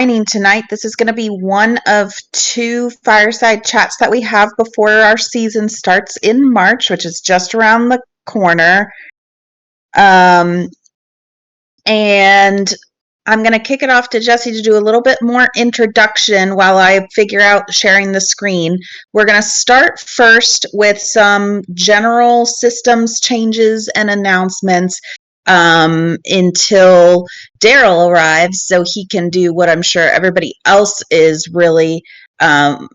Tonight. This is going to be one of two fireside chats that we have before our season starts in March, which is just around the corner. And I'm going to kick it off to Jesse to do a little bit more introduction while I figure out sharing the screen. We're going to start first with some general systems changes and announcements until Daryl arrives, so he can do what I'm sure everybody else is really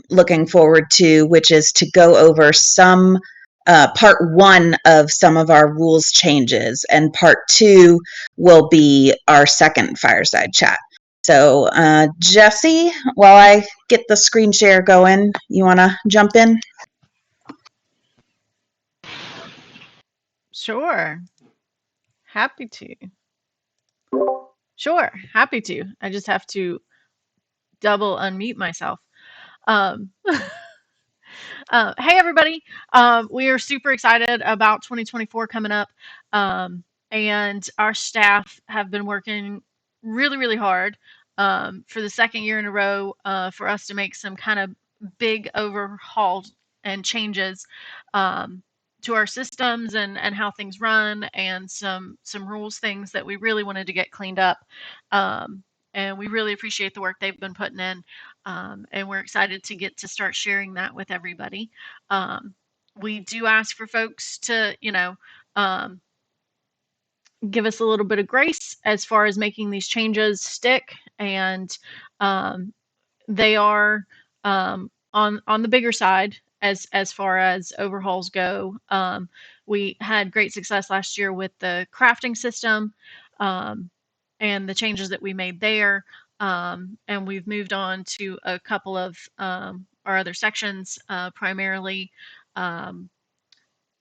looking forward to, which is to go over some part one of some of our rules changes, and part two will be our second fireside chat. So, Jesse, while I get the screen share going, you want to jump in? Sure. Happy to. Sure, happy to. I just have to double unmute myself. Um, hey, everybody. We are super excited about 2024 coming up. And our staff have been working really, really hard for the second year in a row for us to make some kind of big overhaul and changes to our systems and how things run, and some rules things that we really wanted to get cleaned up. And we really appreciate the work they've been putting in. And we're excited to get to start sharing that with everybody. We do ask for folks to, give us a little bit of grace as far as making these changes stick, and they are on the bigger side as far as overhauls go. We had great success last year with the crafting system and the changes that we made there. And we've moved on to a couple of our other sections, primarily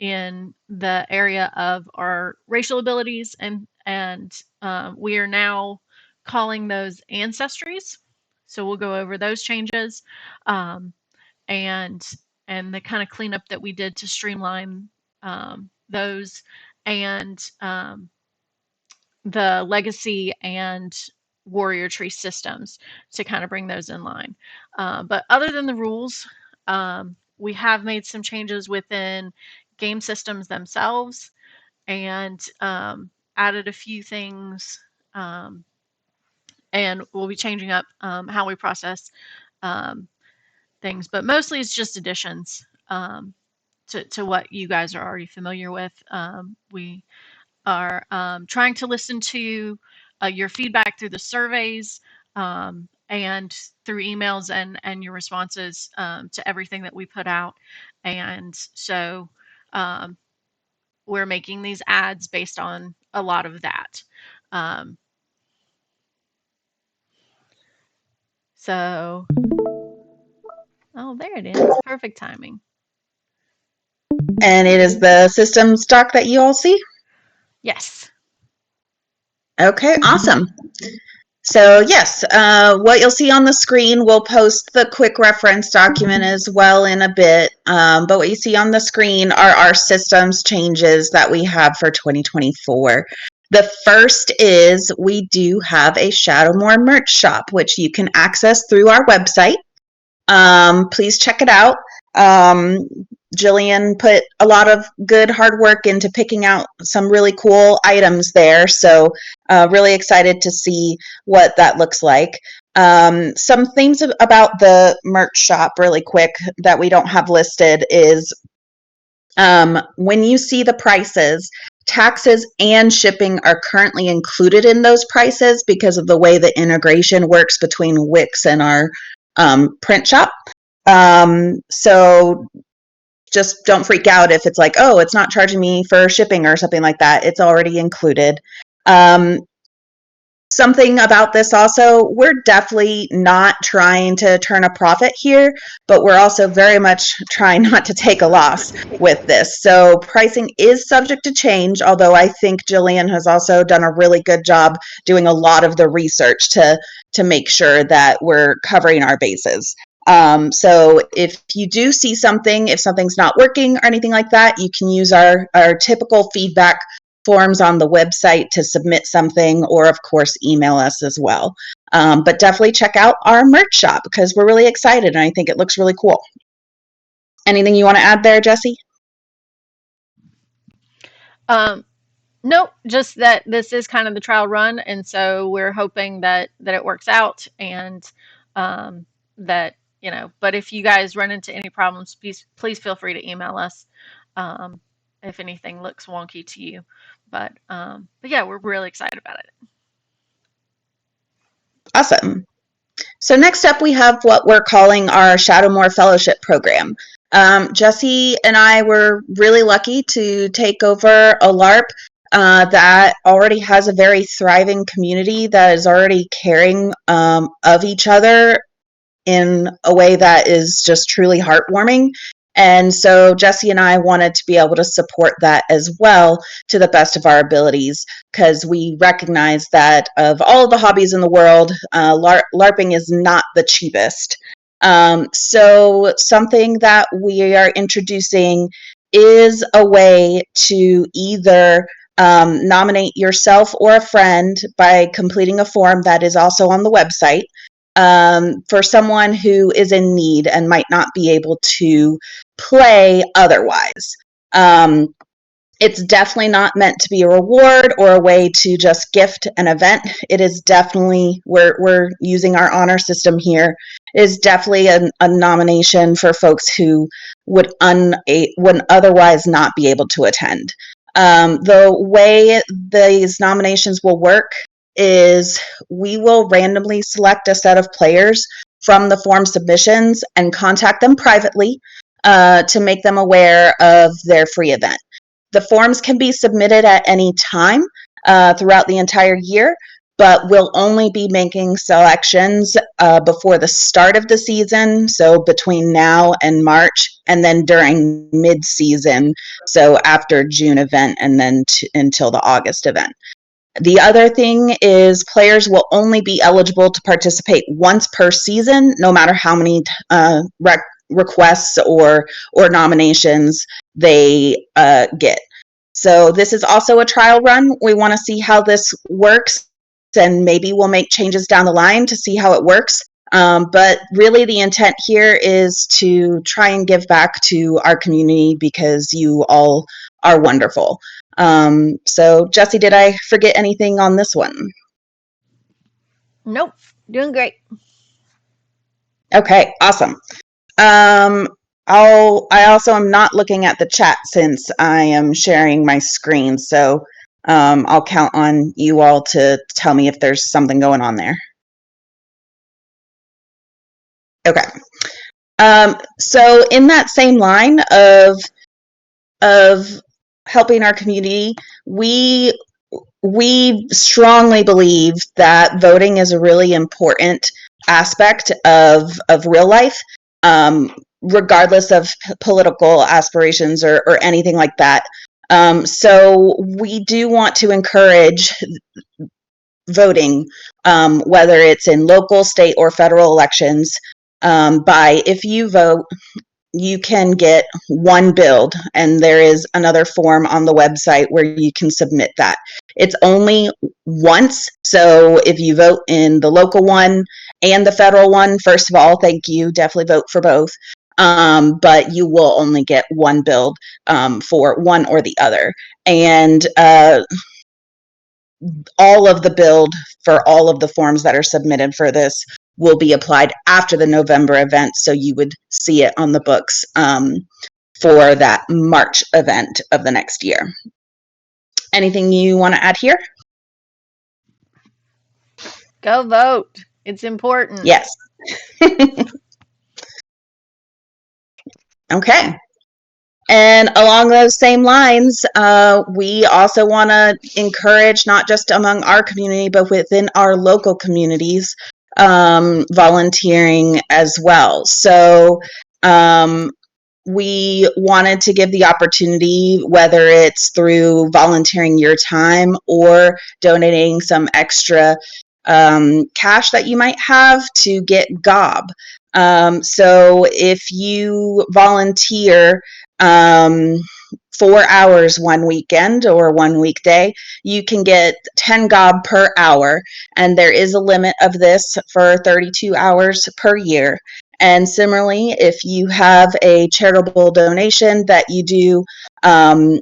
in the area of our racial abilities, and we are now calling those Ancestries. So we'll go over those changes um, and the kind of cleanup that we did to streamline those, and the legacy and warrior tree systems to kind of bring those in line. But other than the rules, we have made some changes within game systems themselves, and added a few things, and we'll be changing up how we process things, but mostly it's just additions to what you guys are already familiar with. We are trying to listen to your feedback through the surveys, and through emails and your responses to everything that we put out. And so we're making these ads based on a lot of that. So, oh, there it is. Perfect timing. And it is the system stock that you all see? Yes. Okay, awesome. So yes, what you'll see on the screen, we'll post the quick reference document as well in a bit, but what you see on the screen are our systems changes that we have for 2024. The first is we do have a Shadowmoor merch shop, which you can access through our website. Please check it out. Jillian put a lot of good hard work into picking out some really cool items there, so really excited to see what that looks like. Some things about the merch shop really quick that we don't have listed is when you see the prices, taxes and shipping are currently included in those prices because of the way the integration works between Wix and our print shop. So just don't freak out if it's like, oh, it's not charging me for shipping or something like that. It's already included. Something about this also, we're definitely not trying to turn a profit here, but we're also very much trying not to take a loss with this. So pricing is subject to change, although I think Jillian has also done a really good job doing a lot of the research to make sure that we're covering our bases. So if you do see something, if something's not working or anything like that, you can use our typical feedback forms on the website to submit something, or of course email us as well. But definitely check out our merch shop because we're really excited and I think it looks really cool. Anything you want to add there, Jesse? Nope, just that this is kind of the trial run, and so we're hoping that it works out, and that But if you guys run into any problems, please feel free to email us um, if anything looks wonky to you. But yeah, we're really excited about it. Awesome. So next up, we have what we're calling our Shadowmoor Fellowship Program. Jesse and I were really lucky to take over a LARP that already has a very thriving community that is already caring of each other in a way that is just truly heartwarming. And so Jesse and I wanted to be able to support that as well to the best of our abilities, because we recognize that of all the hobbies in the world, LARPing is not the cheapest. So something that we are introducing is a way to either nominate yourself or a friend by completing a form that is also on the website, for someone who is in need and might not be able to play otherwise. It's definitely not meant to be a reward or a way to just gift an event. It is definitely, we're using our honor system here, it is definitely a nomination for folks who would otherwise not be able to attend. The way these nominations will work is we will randomly select a set of players from the form submissions and contact them privately to make them aware of their free event. The forms can be submitted at any time throughout the entire year, but we'll only be making selections before the start of the season, so between now and March, and then during mid-season, so after June event and then until the August event. The other thing is players will only be eligible to participate once per season, no matter how many requests or nominations they get. So this is also a trial run. We want to see how this works, and maybe we'll make changes down the line to see how it works. But really the intent here is to try and give back to our community because you all are wonderful. So Jesse, did I forget anything on this one? Nope, doing great. Okay, awesome. I also am not looking at the chat since I am sharing my screen, so I'll count on you all to tell me if there's something going on there. Okay. So in that same line of helping our community, we strongly believe that voting is a really important aspect of real life, regardless of political aspirations or anything like that. So we do want to encourage voting, whether it's in local, state, or federal elections, by if you vote, you can get one build, and there is another form on the website where you can submit that. It's only once, so if you vote in the local one and the federal one, first of all, thank you, definitely vote for both. But you will only get one build for one or the other. And all of the build for all of the forms that are submitted for this will be applied after the November event, so you would see it on the books for that March event of the next year. Anything you want to add here? Go vote. It's important. Yes. Okay. And along those same lines, we also want to encourage, not just among our community, but within our local communities, volunteering as well. So we wanted to give the opportunity, whether it's through volunteering your time or donating some extra cash that you might have to get GOB. So if you volunteer 4 hours one weekend or one weekday, you can get 10 GOB per hour, and there is a limit of this for 32 hours per year. And similarly, if you have a charitable donation that you do and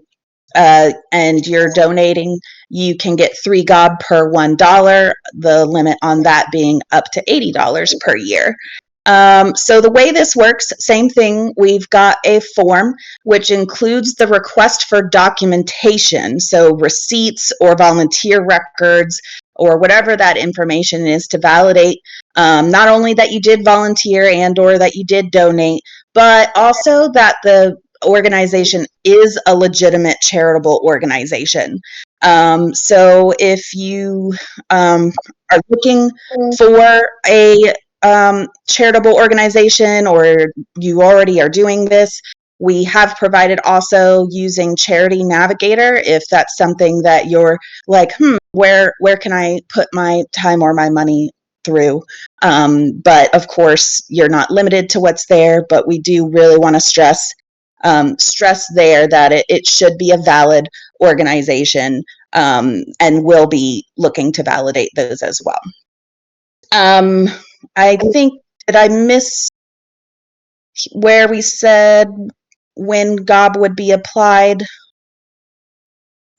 you're donating, you can get 3 GOB per $1, the limit on that being up to $80 per year. So the way this works, same thing, we've got a form which includes the request for documentation, so receipts or volunteer records or whatever that information is to validate not only that you did volunteer and or that you did donate, but also that the organization is a legitimate charitable organization. So if you are looking for a charitable organization or you already are doing this, we have provided also using Charity Navigator if that's something that you're like, where can I put my time or my money through? But of course, you're not limited to what's there, but we do really want to stress there that it should be a valid organization, and we'll be looking to validate those as well. I think, did I miss where we said when GOB would be applied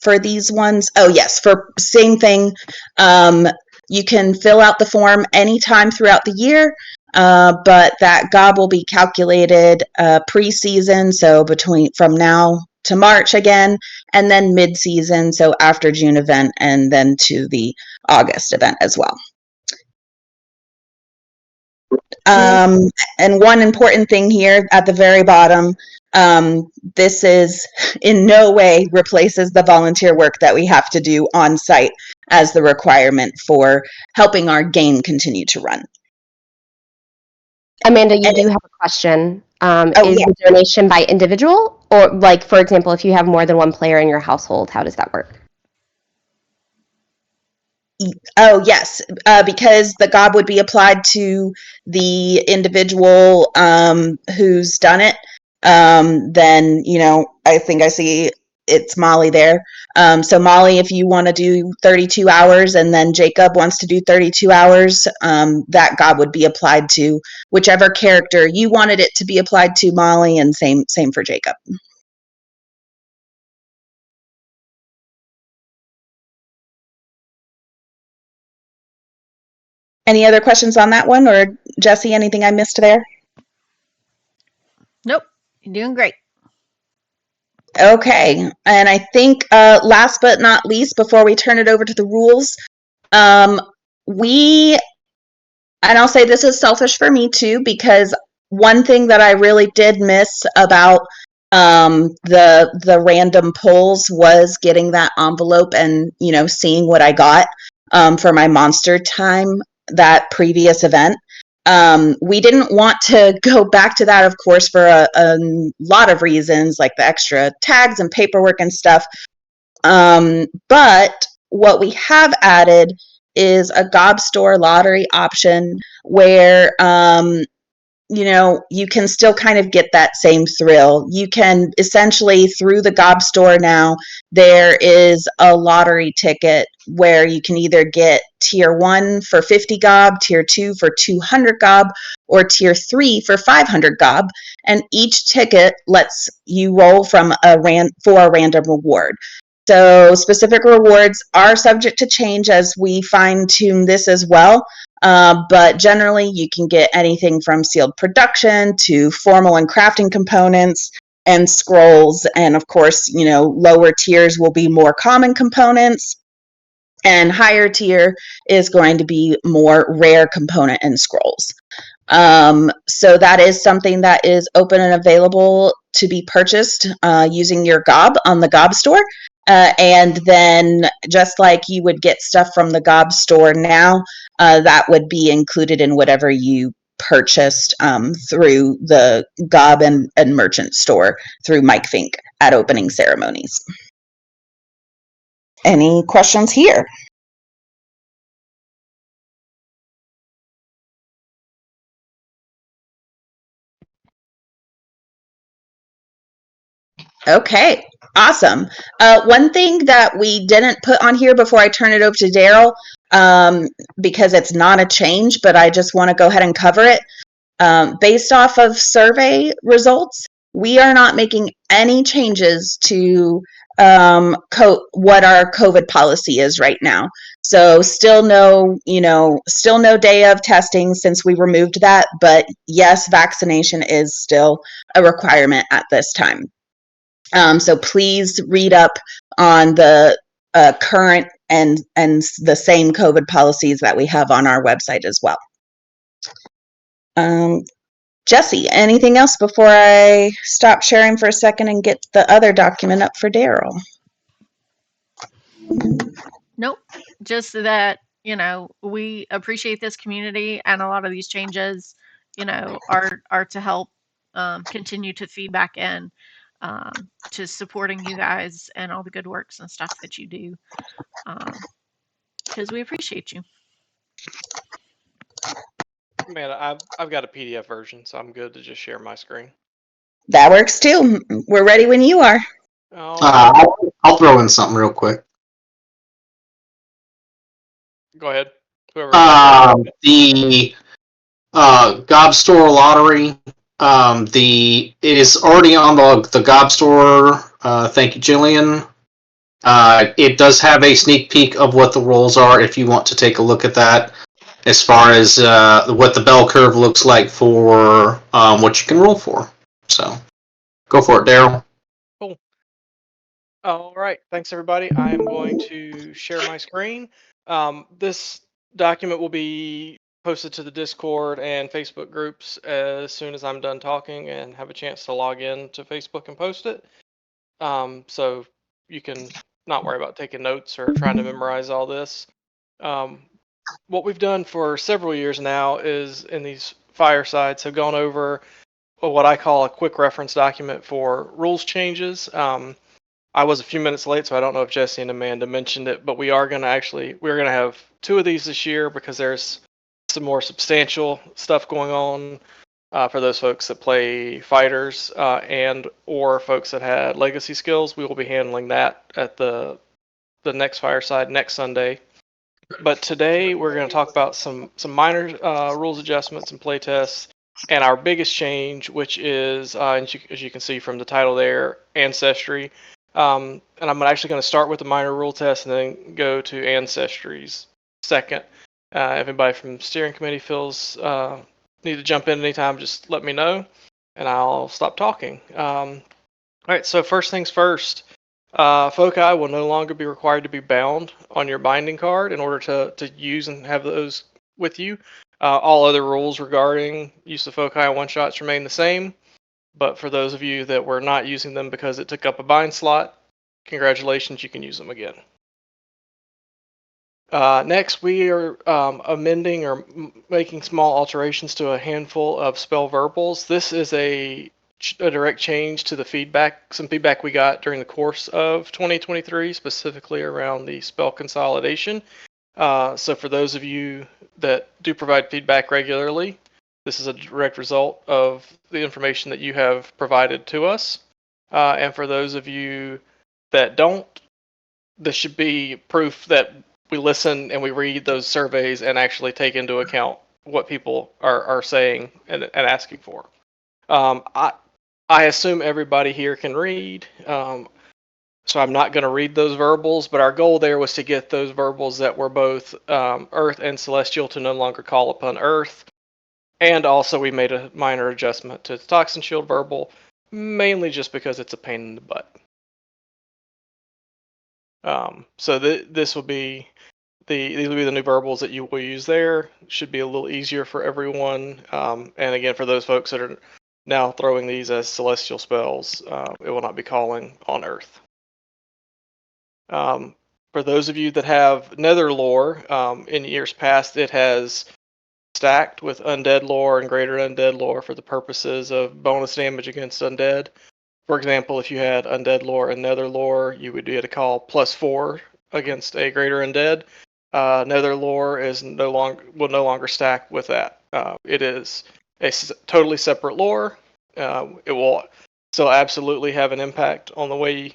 for these ones? Oh, yes, for same thing. You can fill out the form anytime throughout the year, but that GOB will be calculated pre-season, so from now to March again, and then mid-season, so after June event, and then to the August event as well. And one important thing here at the very bottom, this is in no way replaces the volunteer work that we have to do on site as the requirement for helping our game continue to run. Amanda, you do have a question. Is yeah. the donation by individual? Or, like, for example, if you have more than one player in your household, how does that work? Oh, yes, because the GOB would be applied to the individual who's done it. Then, I think I see it's Molly there. So Molly, if you want to do 32 hours and then Jacob wants to do 32 hours, that GOB would be applied to whichever character you wanted it to be applied to, Molly, and same for Jacob. Any other questions on that one, or Jesse, anything I missed there? Nope, you're doing great. Okay, and I think last but not least, before we turn it over to the rules, and I'll say this is selfish for me too, because one thing that I really did miss about the random pulls was getting that envelope and seeing what I got for my monster time that previous event. We didn't want to go back to that, of course, for a lot of reasons, like the extra tags and paperwork and stuff. But what we have added is a GOB store lottery option where you can still kind of get that same thrill. You can essentially, through the GOB store now, there is a lottery ticket where you can either get tier 1 for 50 GOB, tier 2 for 200 GOB, or tier 3 for 500 GOB. And each ticket lets you roll for a random reward. So specific rewards are subject to change as we fine tune this as well. But generally, you can get anything from sealed production to formal and crafting components and scrolls. And of course, lower tiers will be more common components, and higher tier is going to be more rare component and scrolls. So that is something that is open and available to be purchased using your GOB on the GOB store. And then just like you would get stuff from the GOB store now, that would be included in whatever you purchased through the GOB and merchant store through Mike Fink at opening ceremonies. Any questions here? Okay, awesome. One thing that we didn't put on here before I turn it over to Daryl, because it's not a change, but I just want to go ahead and cover it. Based off of survey results, we are not making any changes to what our COVID policy is right now. So still no, still no day of testing since we removed that. But yes, vaccination is still a requirement at this time. So please read up on the current and the same COVID policies that we have on our website as well. Jesse, anything else before I stop sharing for a second and get the other document up for Daryl? Nope. Just that, we appreciate this community, and a lot of these changes, are to help continue to feedback in to supporting you guys and all the good works and stuff that you do, because we appreciate you. Man, I've got a PDF version, so I'm good to just share my screen. That works too. We're ready when you are. I'll throw in something real quick. Go ahead. Whoever. The GOB Store Lottery. It is already on the GOB Store. Thank you, Jillian. It does have a sneak peek of what the rolls are if you want to take a look at that, as far as what the bell curve looks like for what you can roll for. So, go for it, Daryl. Cool. All right. Thanks, everybody. I am going to share my screen. This document will be posted to the Discord and Facebook groups as soon as I'm done talking and have a chance to log in to Facebook and post it. So you can not worry about taking notes or trying to memorize all this. What we've done for several years now is in these firesides have gone over what I call a quick reference document for rules changes. I was a few minutes late, so I don't know if Jesse and Amanda mentioned it, but we're going to have 2 of these this year because there's some more substantial stuff going on for those folks that play fighters and or folks that had legacy skills. We will be handling that at the next fireside next Sunday. But today we're going to talk about some minor rules adjustments and play tests, and our biggest change, which is, as you can see from the title there, Ancestry. And I'm actually going to start with the minor rule test and then go to Ancestries second. If anybody from the steering committee feels need to jump in anytime, just let me know, and I'll stop talking. All right, so first things first. Foci will no longer be required to be bound on your binding card in order to use and have those with you. All other rules regarding use of foci and one-shots remain the same, but for those of you that were not using them because it took up a bind slot, congratulations, you can use them again. Next, we are amending or making small alterations to a handful of spell verbals. This is a direct change to the some feedback we got during the course of 2023, specifically around the spell consolidation. So for those of you that do provide feedback regularly, this is a direct result of the information that you have provided to us. And for those of you that don't, this should be proof that we listen and we read those surveys and actually take into account what people are saying and asking for. I assume everybody here can read, so I'm not going to read those verbals, but our goal there was to get those verbals that were both Earth and Celestial to no longer call upon Earth, and also we made a minor adjustment to the Toxin Shield verbal, mainly just because it's a pain in the butt. So this will be these will be the new verbals that you will use there. Should be a little easier for everyone, and again, for those folks that are now throwing these as celestial spells, it will not be calling on Earth. For those of you that have Nether lore, in years past it has stacked with undead lore and greater undead lore for the purposes of bonus damage against undead. For example, if you had undead lore and nether lore, you would be able to call +4 against a greater undead. Nether lore will no longer stack with that. It is a totally separate lore. It will still absolutely have an impact on the way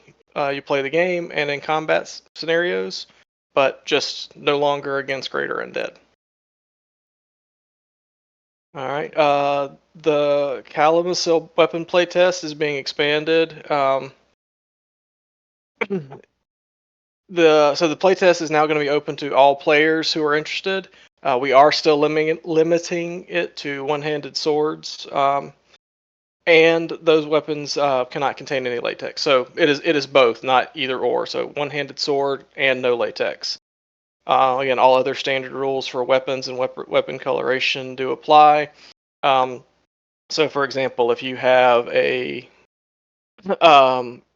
you play the game and in combat scenarios, but just no longer against Greater Undead. All right. The Calamasil weapon playtest is being expanded. So the playtest is now going to be open to all players who are interested. We are still limiting it to one-handed swords, and those weapons cannot contain any latex. So it is both, not either or. So one-handed sword and no latex. Again, all other standard rules for weapons and weapon coloration do apply. So, for example, if you have an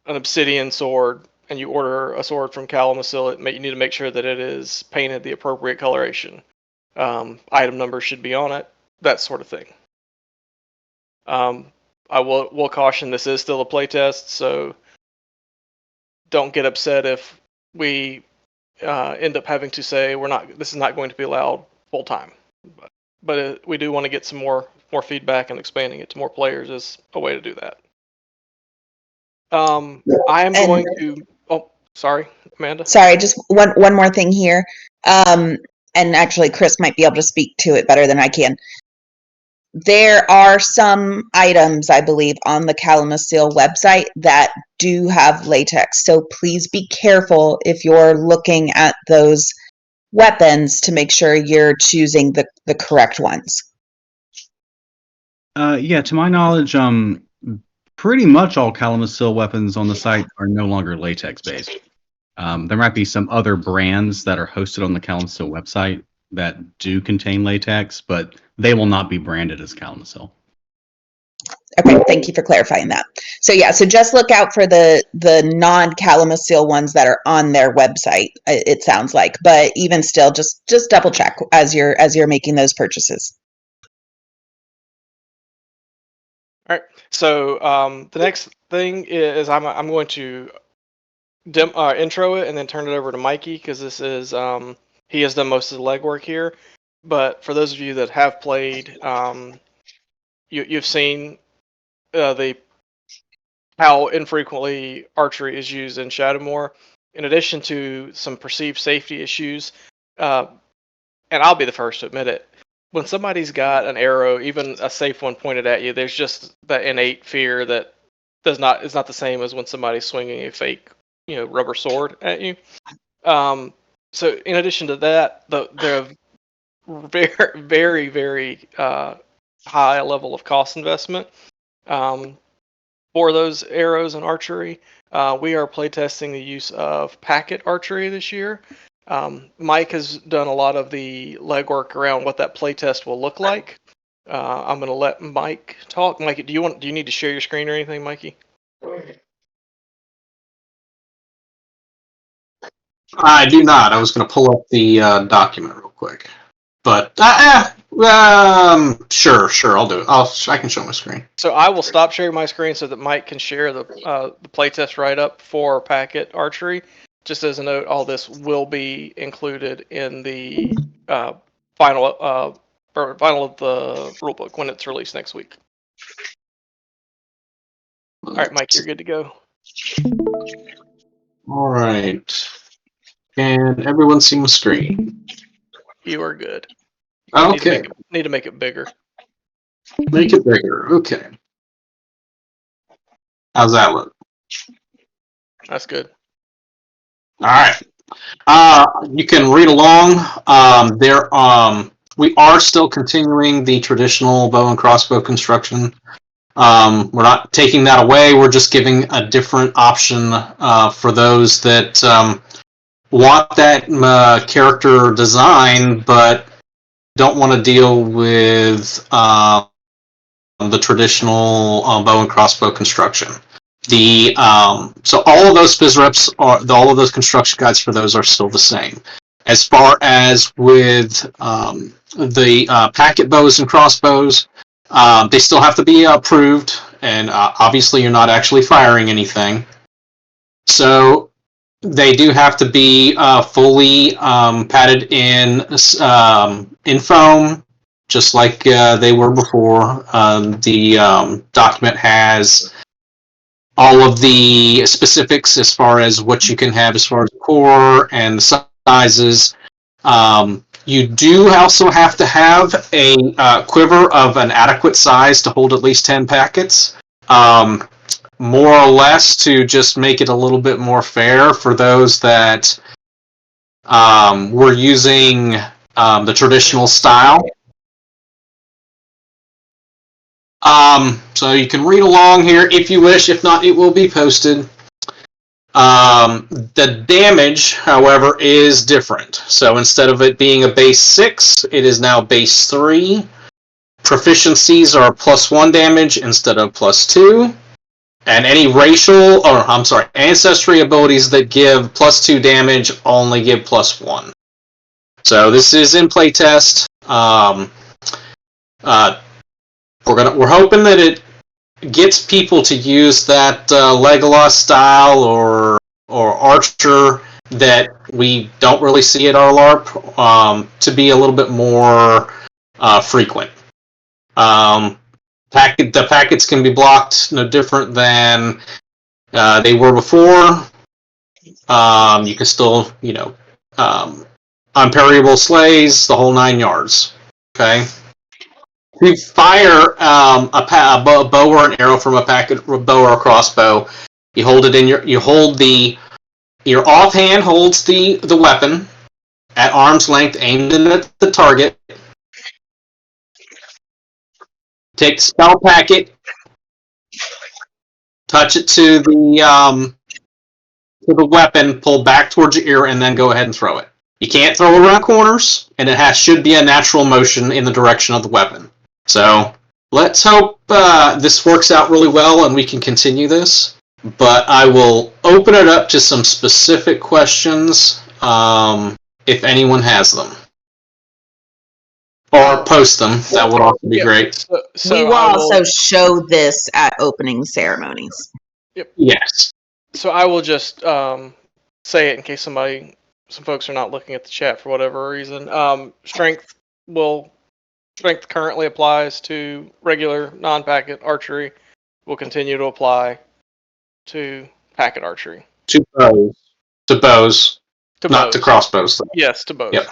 obsidian sword and you order a sword from Calamasil, you need to make sure that it is painted the appropriate coloration. Item number should be on it, that sort of thing. I will caution, this is still a playtest, so don't get upset if we end up having to say this is not going to be allowed full time. But we do want to get some more feedback, and expanding it to more players is a way to do that. I am going to. Oh, sorry, Amanda. Sorry, just one more thing here. And actually, Chris might be able to speak to it better than I can. There are some items, I believe, on the Calamasil website that do have latex. So please be careful if you're looking at those weapons to make sure you're choosing the correct ones. Yeah, to my knowledge, pretty much all Calamasil weapons on the site are no longer latex-based. There might be some other brands that are hosted on the Calamasil website that do contain latex, but they will not be branded as Calamasil. Okay, thank you for clarifying that. So yeah, so just look out for the non-Calamasil ones that are on their website, it sounds like. But even still, just double check as you're making those purchases. All right. So the next thing is I'm going to intro it and then turn it over to Mikey, because this is he has done most of the legwork here. But for those of you that have played, you've seen how infrequently archery is used in Shadowmoor, in addition to some perceived safety issues. And I'll be the first to admit it. When somebody's got an arrow, even a safe one, pointed at you, there's just that innate fear that is not the same as when somebody's swinging a fake, rubber sword at you. So in addition to that, the very, very, very high level of cost investment for those arrows and archery. We are playtesting the use of packet archery this year. Mike has done a lot of the legwork around what that playtest will look like. I'm going to let Mike talk. Mike, do you need to share your screen or anything, Mikey? I do not. I was going to pull up the document real quick, but sure, I'll do it. I can show my screen. So I will stop sharing my screen so that Mike can share the playtest write-up for packet archery. Just as a note, all this will be included in the final of the rulebook when it's released next week. All right, Mike, you're good to go. All right. Can everyone see my screen? You are good. Okay. Need to make it bigger. Make it bigger. Okay. How's that look? That's good. All right. You can read along. We are still continuing the traditional bow and crossbow construction. We're not taking that away. We're just giving a different option for those that want that character design, but don't want to deal with the traditional bow and crossbow construction. So all of those phys reps all of those construction guides for those are still the same. As far as with the packet bows and crossbows, they still have to be approved, and obviously you're not actually firing anything. So they do have to be fully padded in foam, just like they were before. The document has all of the specifics as far as what you can have as far as core and the sizes. You do also have to have a quiver of an adequate size to hold at least 10 packets. More or less to just make it a little bit more fair for those that were using the traditional style. So you can read along here if you wish. If not, it will be posted. The damage, however, is different. So instead of it being a base 6, it is now base 3. Proficiencies are +1 damage instead of +2. And any ancestry abilities that give +2 damage only give +1. So this is in playtest. We're hoping that it gets people to use that Legolas style or Archer that we don't really see at our LARP to be a little bit more frequent. The packets can be blocked no different than they were before. You can still, unparryable slays, the whole 9 yards. Okay. You fire a bow or an arrow from a bow or a crossbow. You hold it in your offhand holds the weapon at arm's length, aimed at the target. Take the spell packet, touch it to the weapon, pull back towards your ear, and then go ahead and throw it. You can't throw it around corners, and it should be a natural motion in the direction of the weapon. So let's hope this works out really well and we can continue this. But I will open it up to some specific questions if anyone has them. Or post them. That would also be great. So we will also show this at opening ceremonies. Yep. Yes. So I will just say it in case some folks are not looking at the chat for whatever reason. Strength currently applies to regular non-packet archery. Will continue to apply to packet archery. To bows. Not bows. To crossbows. Though. Yes, to bows. Yep.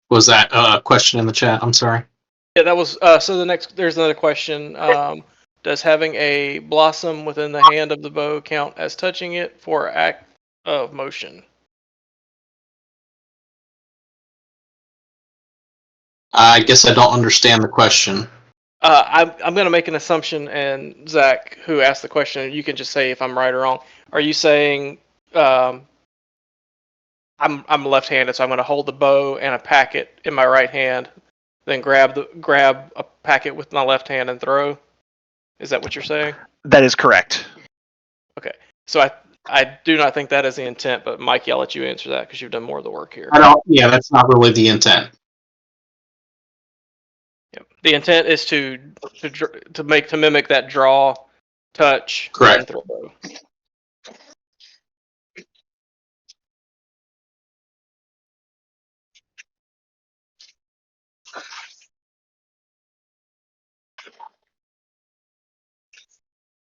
Was that a question in the chat? I'm sorry. Yeah, that was so there's another question. Does having a blossom within the hand of the bow count as touching it for act of motion? I guess I don't understand the question. I'm going to make an assumption, and Zach, who asked the question, you can just say if I'm right or wrong. Are you saying I'm left-handed, so I'm going to hold the bow and a packet in my right hand, then grab a packet with my left hand and throw? Is that what you're saying? That is correct. Okay, so I do not think that is the intent, but Mikey, I'll let you answer that because you've done more of the work here. Yeah, that's not really the intent. Yep. The intent is to mimic that draw, touch, Correct. and throw.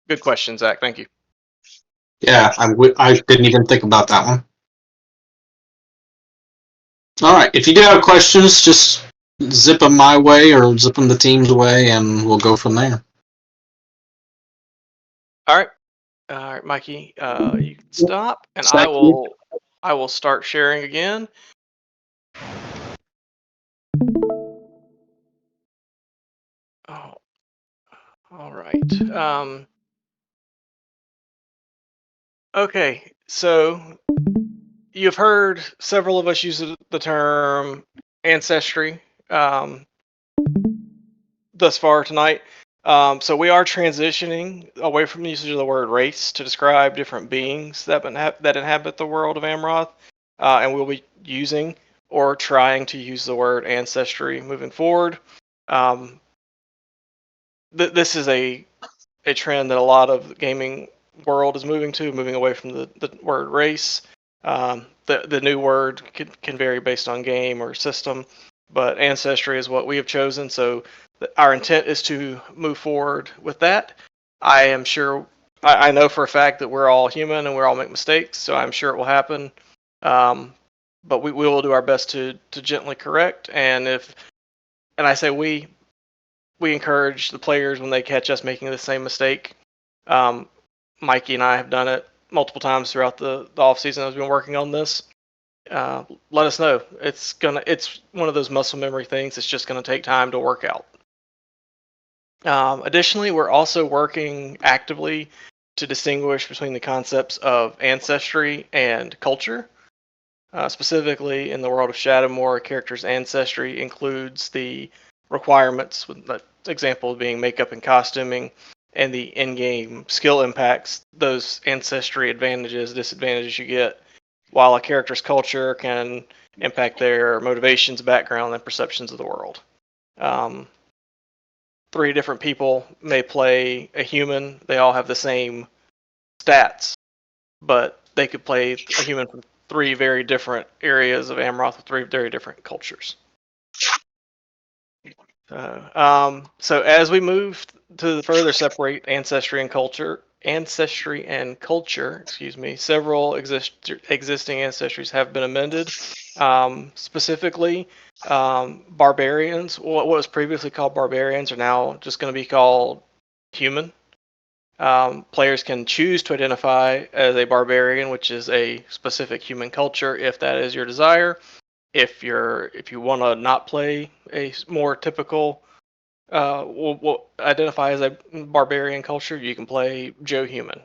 Good question, Zach. Thank you. Yeah, I didn't even think about that one. All right, if you do have questions, just zip them my way or zip them the team's way, and we'll go from there. All right, Mikey, you can stop, and I will start sharing again. Oh, all right. Okay, so you've heard several of us use the term ancestry thus far tonight. So we are transitioning away from the usage of the word race to describe different beings that inhabit the world of Amroth, and we'll be using or trying to use the word ancestry moving forward. This is a trend that a lot of the gaming world is moving away from the word race. The new word can vary based on game or system, but Ancestry is what we have chosen. So our intent is to move forward with that. I am sure, I know for a fact that we're all human and we all make mistakes, so I'm sure it will happen. But we will do our best to gently correct. And I say we encourage the players when they catch us making the same mistake. Mikey and I have done it multiple times throughout the off season as we've been working on this. Let us know. It's one of those muscle memory things. It's just gonna take time to work out. Additionally, we're also working actively to distinguish between the concepts of ancestry and culture. Specifically, in the world of Shadowmoor, a character's ancestry includes the requirements, with the example being makeup and costuming, and the in-game skill impacts, those ancestry advantages, disadvantages you get, while a character's culture can impact their motivations, background, and perceptions of the world. 3 different people may play a human. They all have the same stats, but they could play a human from 3 very different areas of Amaroth with 3 very different cultures. So as we move to further separate ancestry and culture, several existing ancestries have been amended. Specifically, barbarians, what was previously called barbarians, are now just going to be called human. Players can choose to identify as a barbarian, which is a specific human culture, if that is your desire. If you want to not play a more typical, will identify as a barbarian culture, you can play Joe Human.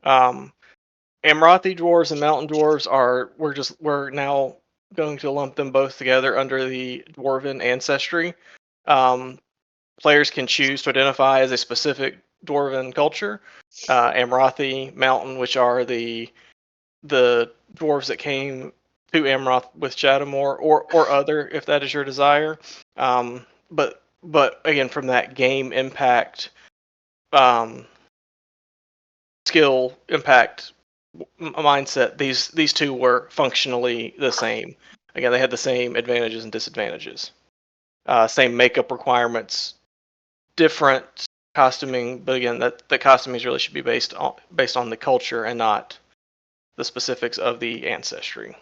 Amarathi dwarves and mountain dwarves we're now going to lump them both together under the dwarven ancestry. Players can choose to identify as a specific dwarven culture. Amarathi mountain, which are the dwarves that came to Amaroth with Shadowmoor, or other, if that is your desire. But again, from that game impact, skill impact mindset, these 2 were functionally the same. Again, they had the same advantages and disadvantages, same makeup requirements, different costuming, but again, the costuming really should be based on the culture and not the specifics of the ancestry.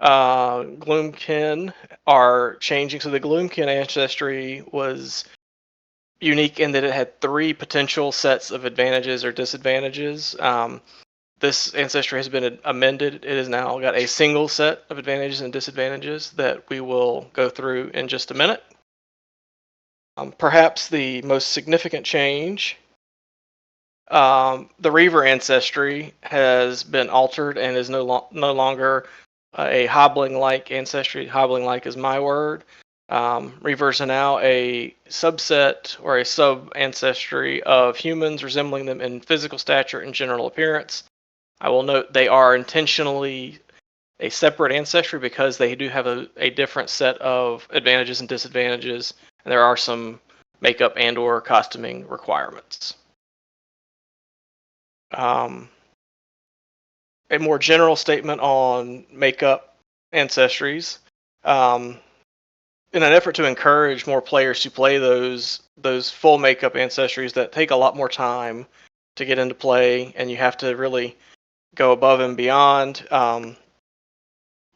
Gloomkin are changing. So the Gloomkin ancestry was unique in that it had 3 potential sets of advantages or disadvantages. This ancestry has been amended. It has now got a single set of advantages and disadvantages that we will go through in just a minute. Perhaps the most significant change, the Reaver ancestry has been altered and is no longer a hobbling-like ancestry. Hobbling-like is my word. Reavers are now a subset or a sub-ancestry of humans, resembling them in physical stature and general appearance. I will note they are intentionally a separate ancestry because they do have a different set of advantages and disadvantages, and there are some makeup and or costuming requirements. A more general statement on makeup ancestries. In an effort to encourage more players to play those full makeup ancestries that take a lot more time to get into play, and you have to really go above and beyond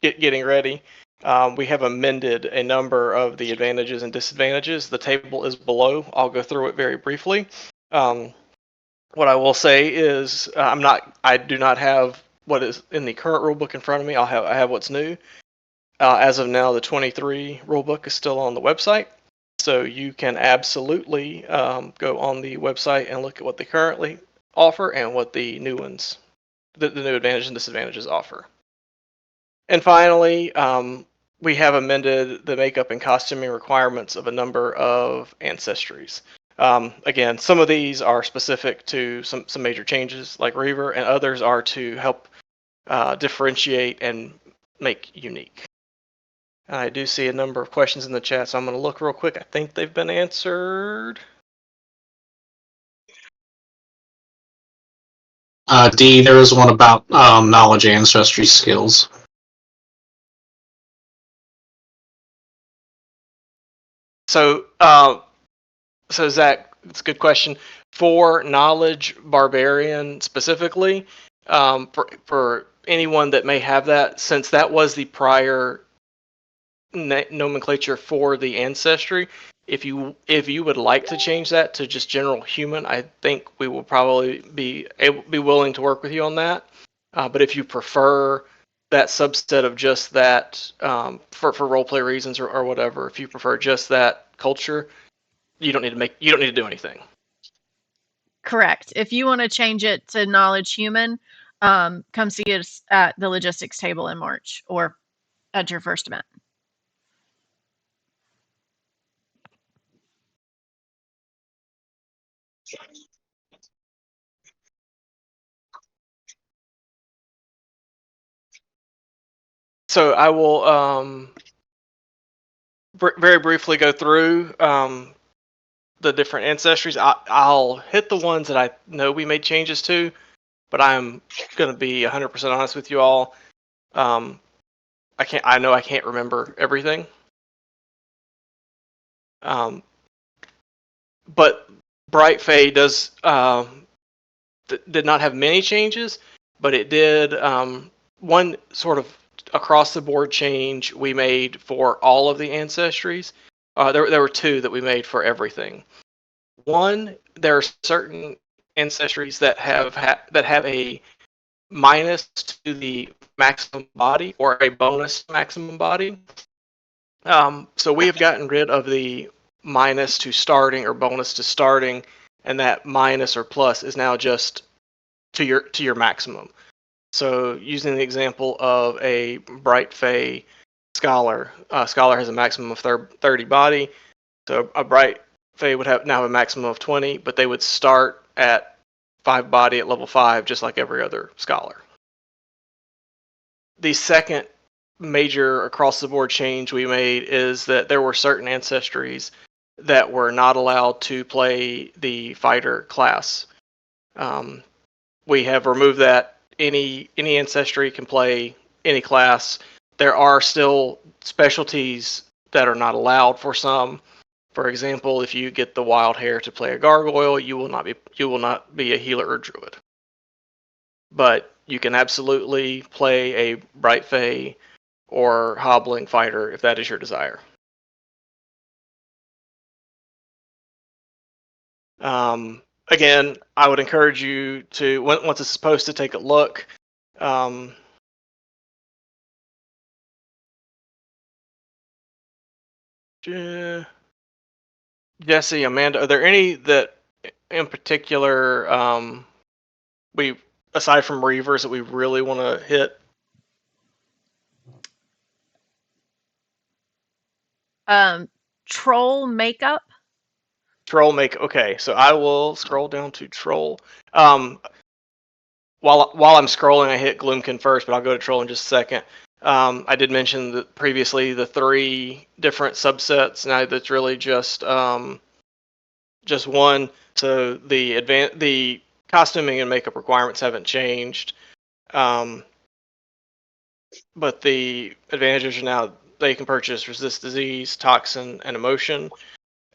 getting ready, we have amended a number of the advantages and disadvantages. The table is below. I'll go through it very briefly. What I will say is I do not have what is in the current rulebook in front of me. I have what's new. As of now, the 23 rulebook is still on the website, so you can absolutely go on the website and look at what they currently offer and what the new ones, the new advantages and disadvantages offer. And finally, we have amended the makeup and costuming requirements of a number of ancestries. Again, some of these are specific to some major changes like Reaver, and others are to help differentiate and make unique. I do see a number of questions in the chat, so I'm going to look real quick. I think they've been answered. D, there is one about knowledge ancestry skills. So, so Zach, it's a good question. For Knowledge Barbarian specifically, for anyone that may have that, since that was the prior nomenclature for the Ancestry, if you would like to change that to just general human, I think we will probably be willing to work with you on that. But if you prefer that subset of just that for roleplay reasons or whatever, if you prefer just that culture, you don't need to do anything. Correct. If you want to change it to knowledge human, come see us at the logistics table in March or at your first event. So I will very briefly go through the different ancestries. I'll hit the ones that I know we made changes to, but I'm going to be 100% honest with you all. I know I can't remember everything. But Bright Fae does did not have many changes, but it did one sort of across the board change we made for all of the ancestries. There were two that we made for everything. One, there are certain ancestries that have a minus to the maximum body or a bonus to maximum body. So we have gotten rid of the minus to starting or bonus to starting, and that minus or plus is now just to your maximum. So using the example of a Bright Fae Scholar, Scholar has a maximum of 30 body, so a Bright Fae would now have a maximum of 20, but they would start at 5 body at level 5, just like every other Scholar. The second major across the board change we made is that there were certain ancestries that were not allowed to play the fighter class. We have removed that. Any ancestry can play any class. There are still specialties that are not allowed for some. For example, if you get the wild hair to play a gargoyle, you will not be a healer or druid. But you can absolutely play a Bright Fae or Hobbling fighter if that is your desire. Again, I would encourage you to, once it's posted, take a look. Jesse, Amanda, are there any that in particular we, aside from Reavers, that we really want to hit? Troll makeup. Troll make, okay, so I will scroll down to Troll. While I'm scrolling, I hit Gloomkin first, but I'll go to Troll in just a second. I did mention that previously the 3 different subsets. Now that's really just one. So the costuming and makeup requirements haven't changed, but the advantages are now they can purchase Resist Disease, Toxin, and Emotion,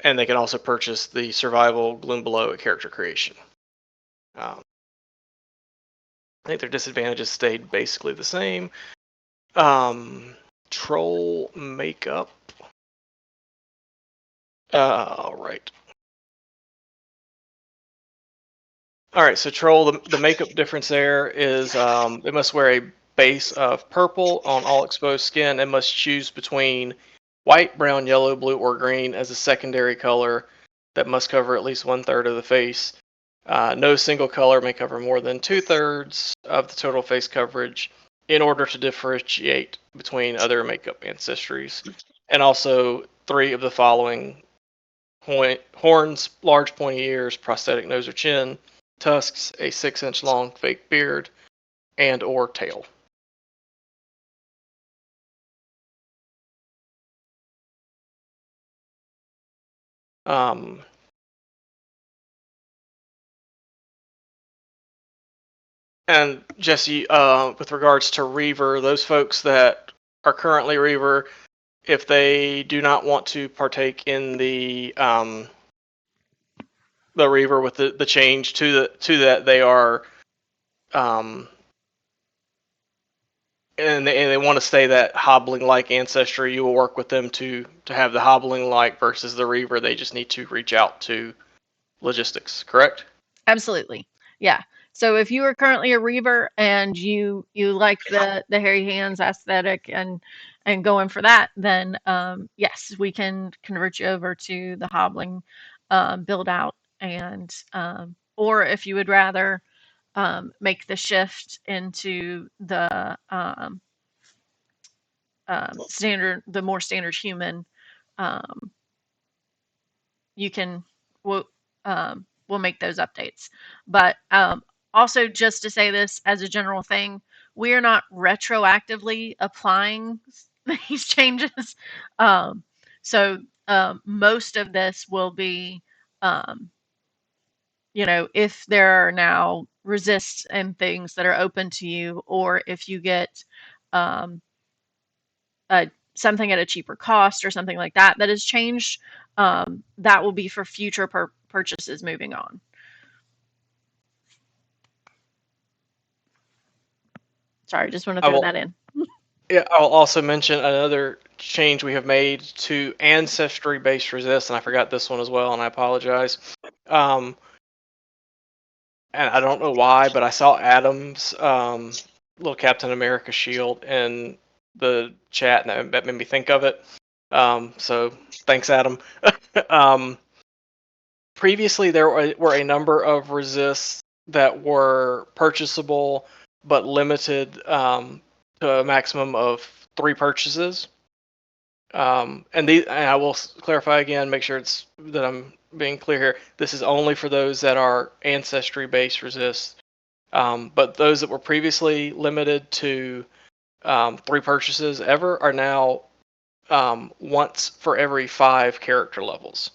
and they can also purchase the Survival, Gloom Below at character creation. I think their disadvantages stayed basically the same. Troll makeup. Right. Alright, so Troll, the makeup difference there is they must wear a base of purple on all exposed skin and must choose between white, brown, yellow, blue, or green as a secondary color that must cover at least 1/3 of the face. No single color may cover more than 2/3 of the total face coverage in order to differentiate between other makeup ancestries. And also 3 of the following: horns, large pointy ears, prosthetic nose or chin, tusks, a 6-inch long fake beard, and or tail. And Jesse, with regards to Reaver, those folks that are currently Reaver, if they do not want to partake in the Reaver with the change to that, they are and they want to stay that hobbling-like ancestry, you will work with them to have the hobbling-like versus the Reaver. They just need to reach out to logistics, correct? Absolutely. Yeah. So if you are currently a Reaver and you like the hairy hands aesthetic and going for that, then yes, we can convert you over to the hobbling build out, and or if you would rather make the shift into the the more standard human, you can we'll make those updates. But also, just to say this as a general thing, we are not retroactively applying these changes. So most of this will be, if there are now resists and things that are open to you, or if you get something at a cheaper cost or something like that has changed, that will be for future purchases moving on. Sorry, just want to throw that in. Yeah, I'll also mention another change we have made to ancestry-based resist, and I forgot this one as well, and I apologize. And I don't know why, but I saw Adam's little Captain America shield in the chat, and that made me think of it. So thanks, Adam. Previously, there were a number of resists that were purchasable, but limited to a maximum of 3 purchases. And I will clarify again, make sure that I'm being clear here. This is only for those that are ancestry-based resists. But those that were previously limited to 3 purchases ever are now once for every 5 character levels.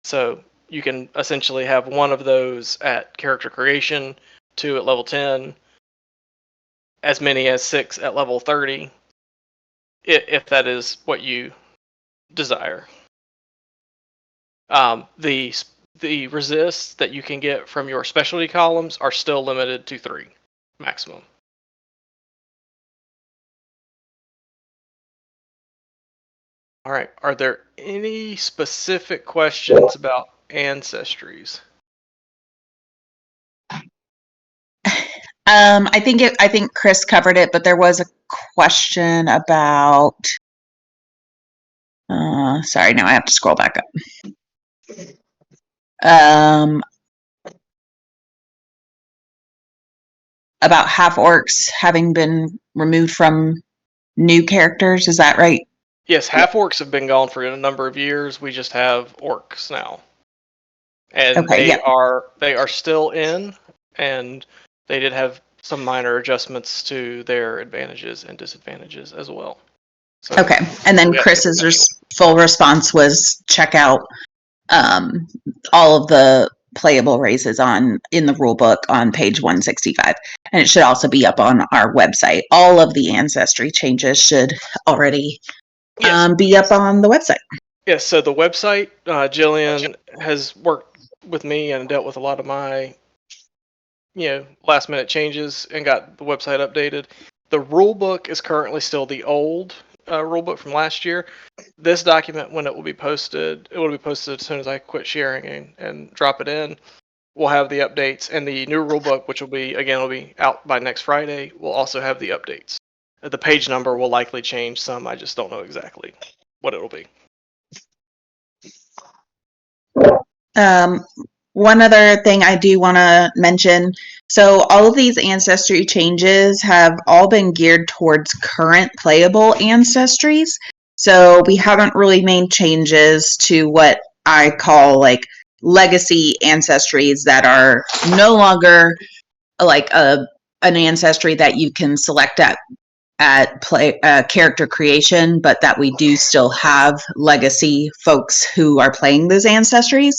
So you can essentially have 1 of those at character creation, 2 at level 10, as many as 6 at level 30, if that is what you desire. The resists that you can get from your specialty columns are still limited to 3 maximum. All right. Are there any specific questions about Ancestries? I think Chris covered it, but there was a question about. Sorry, now I have to scroll back up. About half orcs having been removed from new characters. Is that right? Yes, half orcs have been gone for a number of years. We just have orcs now, and Okay, they are still in, and they did have some minor adjustments to their advantages and disadvantages as well. So, okay, and then Chris's full response was check out all of the playable races in the rule book on page 165, and it should also be up on our website. All of the ancestry changes should already be up on the website. Yes, so the website, Jillian has worked with me and dealt with a lot of my last minute changes and got the website updated. The rule book is currently still the old rule book from last year. This document, when it will be posted as soon as I quit sharing and drop it in. We'll have the updates, and the new rule book, which will be out by next Friday, will also have the updates. The page number will likely change some. I just don't know exactly what it'll be. One other thing I do want to mention. So all of these ancestry changes have all been geared towards current playable ancestries. So we haven't really made changes to what I call like legacy ancestries that are no longer like an ancestry that you can select at play character creation, but that we do still have legacy folks who are playing those ancestries.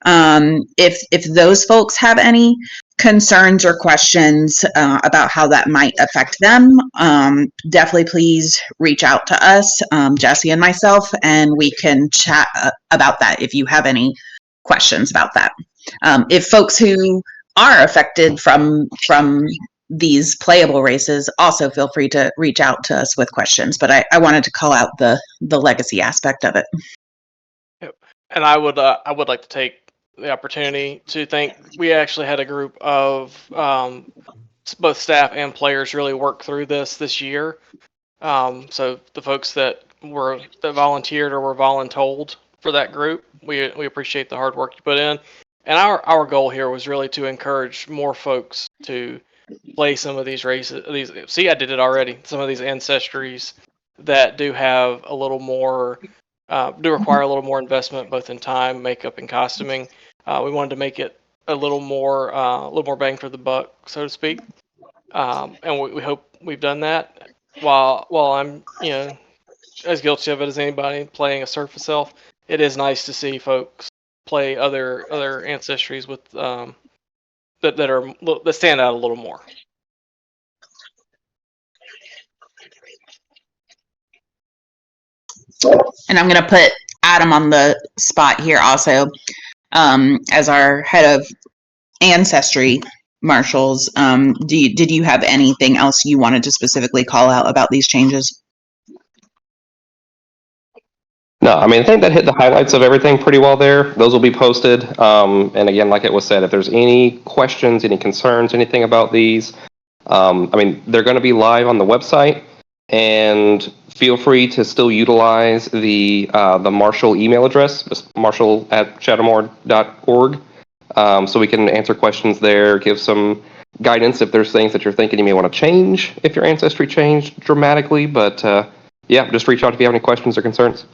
If those folks have any concerns or questions about how that might affect them, definitely please reach out to us, Jesse and myself, and we can chat about that if you have any questions about that. If folks who are affected from these playable races, also feel free to reach out to us with questions. But I wanted to call out the legacy aspect of it. Yep. And I would like to take the opportunity to thank. We actually had a group of both staff and players really work through this year. So the folks that volunteered or were voluntold for that group, we appreciate the hard work you put in. And our goal here was really to encourage more folks to play some of these races. I did it already. Some of these ancestries that do have a little more, do require a little more investment, both in time, makeup, and costuming. We wanted to make it a little more bang for the buck, so to speak. And we hope we've done that. While I'm as guilty of it as anybody playing a surface elf, it is nice to see folks play other ancestries with that stand out a little more. And I'm going to put Adam on the spot here also, as our head of ancestry marshals. Did you have anything else you wanted to specifically call out about these changes? No, I mean, I think that hit the highlights of everything pretty well there. Those will be posted. And again, like it was said, if there's any questions, any concerns, anything about these, I mean, they're going to be live on the website, and feel free to still utilize the Marshall email address, just marshall@shadowmoor.org, so we can answer questions there, give some guidance if there's things that you're thinking you may want to change if your ancestry changed dramatically. But yeah, just reach out if you have any questions or concerns.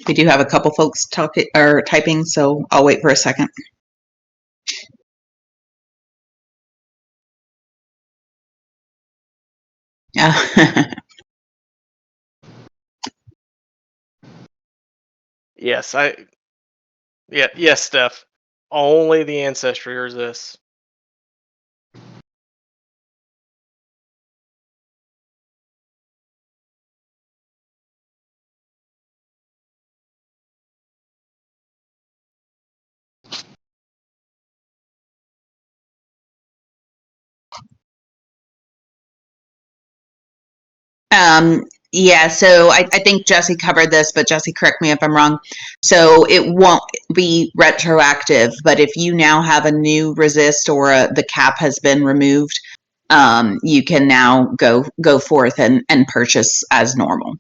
We do have a couple folks talking or typing, so I'll wait for a second. Yeah. Yes, yes, Steph. Only the ancestry resists. Yeah, so I think Jesse covered this, but Jesse, correct me if I'm wrong. So it won't be retroactive, but if you now have a new resist or the cap has been removed, you can now go forth and purchase as normal.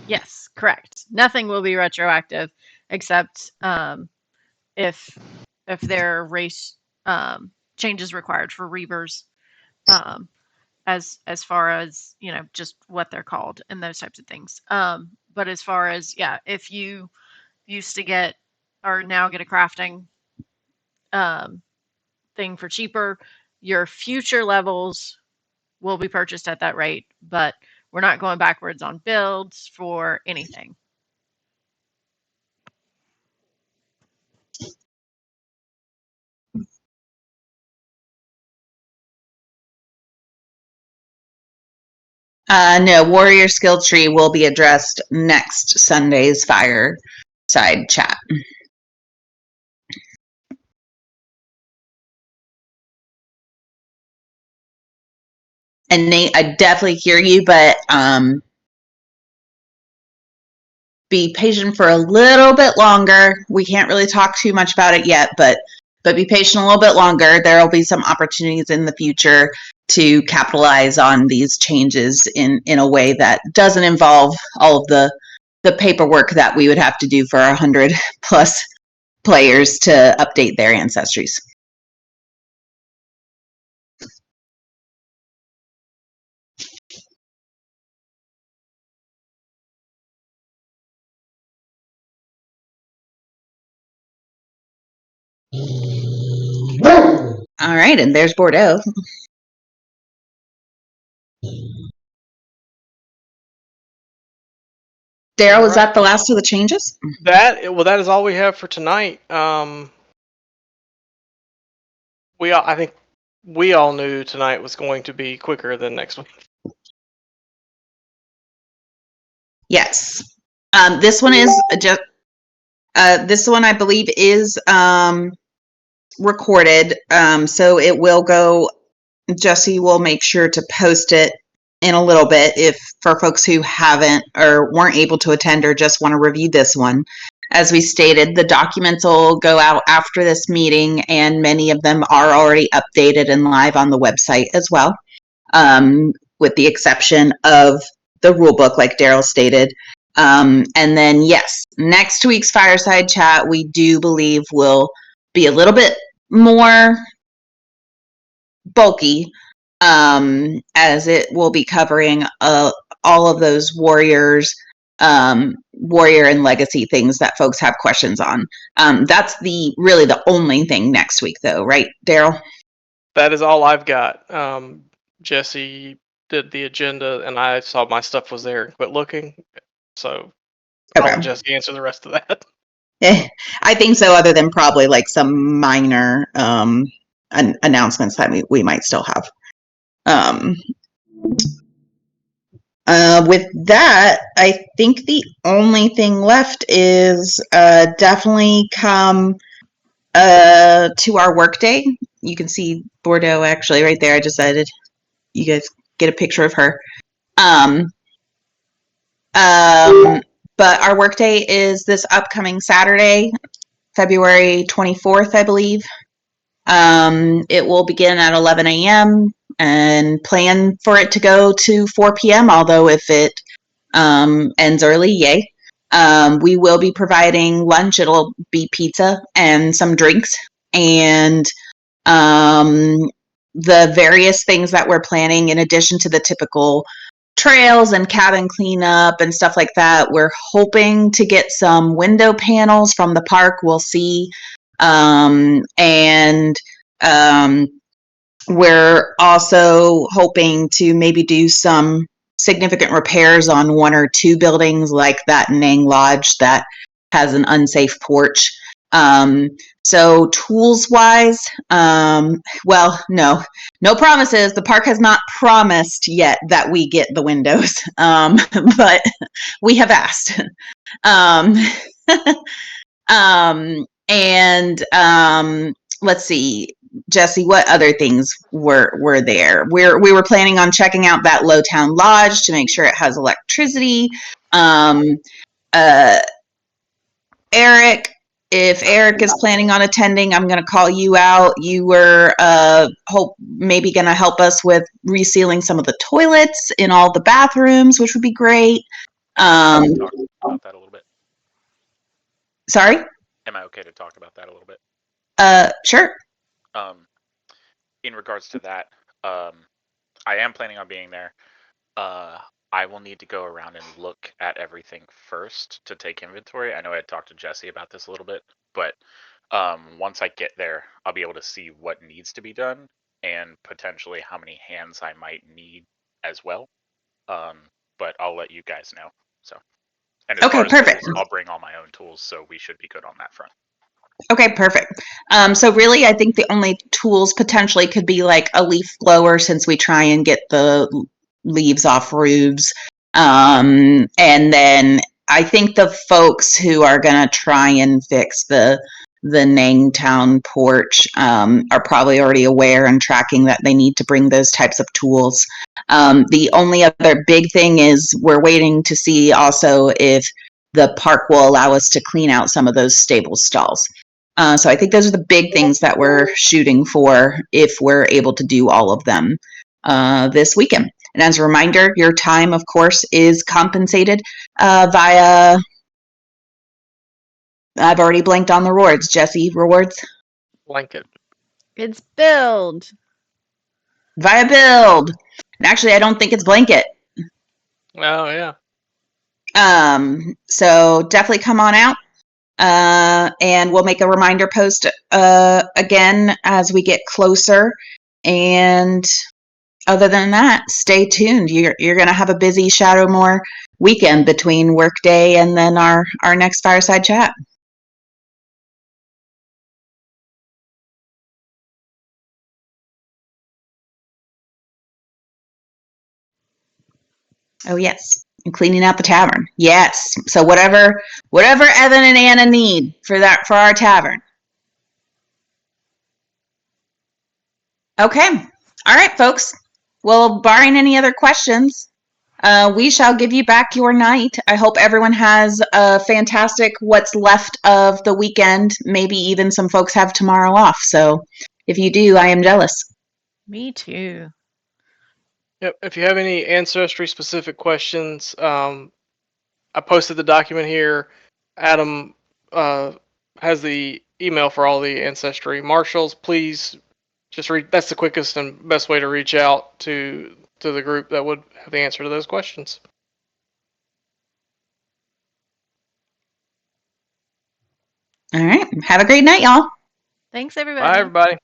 Yes, correct. Nothing will be retroactive except if there are race changes required for Reavers, as far as just what they're called and those types of things. But as far as if you used to get or now get a crafting thing for cheaper, your future levels will be purchased at that rate, but we're not going backwards on builds for anything. No, warrior skill tree will be addressed next Sunday's Fireside chat. And Nate, I definitely hear you, but be patient for a little bit longer. We can't really talk too much about it yet, but be patient a little bit longer. There will be some opportunities in the future to capitalize on these changes in a way that doesn't involve all of the paperwork that we would have to do for 100 plus players to update their ancestries. All right, and there's Bordeaux. Daryl, All is that right. the last of the changes? That is all we have for tonight. I think we all knew tonight was going to be quicker than next week. Yes. This one is just. This one I believe is recorded, so it will go. Jesse will make sure to post it in a little bit if for folks who haven't or weren't able to attend or just want to review this one. As we stated, the documents will go out after this meeting, and many of them are already updated and live on the website as well, with the exception of the rule book, like Daryl stated. And then, yes, next week's Fireside Chat, we do believe will be a little bit more bulky, as it will be covering all of those warrior and legacy things that folks have questions on. That's really the only thing next week, though, right, Daryl? That is all I've got. Jesse did the agenda, and I saw my stuff was there and quit looking. So I'll let Okay. Jesse answer the rest of that. I think so, other than probably like some minor announcements that we might still have. With that, I think the only thing left is definitely come to our workday. You can see Bordeaux actually right there. I decided you guys get a picture of her. But our workday is this upcoming Saturday, February 24th, I believe. It will begin at 11 a.m. and plan for it to go to 4 p.m., although if it ends early, yay. We will be providing lunch. It'll be pizza and some drinks. And the various things that we're planning, in addition to the typical trails and cabin cleanup and stuff like that, we're hoping to get some window panels from the park. We'll see. And we're also hoping to maybe do some significant repairs on one or two buildings, like that Nang Lodge that has an unsafe porch. So tools wise, well, no promises. The park has not promised yet that we get the windows, but we have asked. And let's see, Jesse, what other things were there? We were planning on checking out that Lowtown Lodge to make sure it has electricity. Eric, if Eric is planning on attending, I'm going to call you out. You were maybe going to help us with resealing some of the toilets in all the bathrooms, which would be great. Talk about that a little bit. Sorry? Am I okay to talk about that a little bit? Sure. In regards to that, I am planning on being there. I will need to go around and look at everything first to take inventory. I know I had talked to Jesse about this a little bit, but once I get there, I'll be able to see what needs to be done and potentially how many hands I might need as well. But I'll let you guys know. So, and as far as perfect. tools, I'll bring all my own tools, so we should be good on that front. Okay, perfect. So really, I think the only tools potentially could be like a leaf blower, since we try and get the leaves off roofs. And then I think the folks who are going to try and fix the Nangtown porch are probably already aware and tracking that they need to bring those types of tools. The only other big thing is we're waiting to see also if the park will allow us to clean out some of those stable stalls. So I think those are the big things that we're shooting for if we're able to do all of them this weekend. And as a reminder, your time, of course, is compensated via, I've already blanked on the rewards. Jesse, rewards? Blanket. It's build. Via build. And actually, I don't think it's blanket. Oh, yeah. So definitely come on out. And we'll make a reminder post again as we get closer. And other than that, stay tuned. You're going to have a busy Shadowmoor weekend between workday and then our next fireside chat. Oh yes, and cleaning out the tavern. Yes. So whatever Evan and Anna need for our tavern. Okay. All right, folks. Well, barring any other questions, we shall give you back your night. I hope everyone has a fantastic what's left of the weekend. Maybe even some folks have tomorrow off. So if you do, I am jealous. Me too. Yep. If you have any ancestry specific questions, I posted the document here. Adam has the email for all the ancestry marshals. Please just read. That's the quickest and best way to reach out to the group that would have the answer to those questions. All right. Have a great night, y'all. Thanks, everybody. Bye, everybody.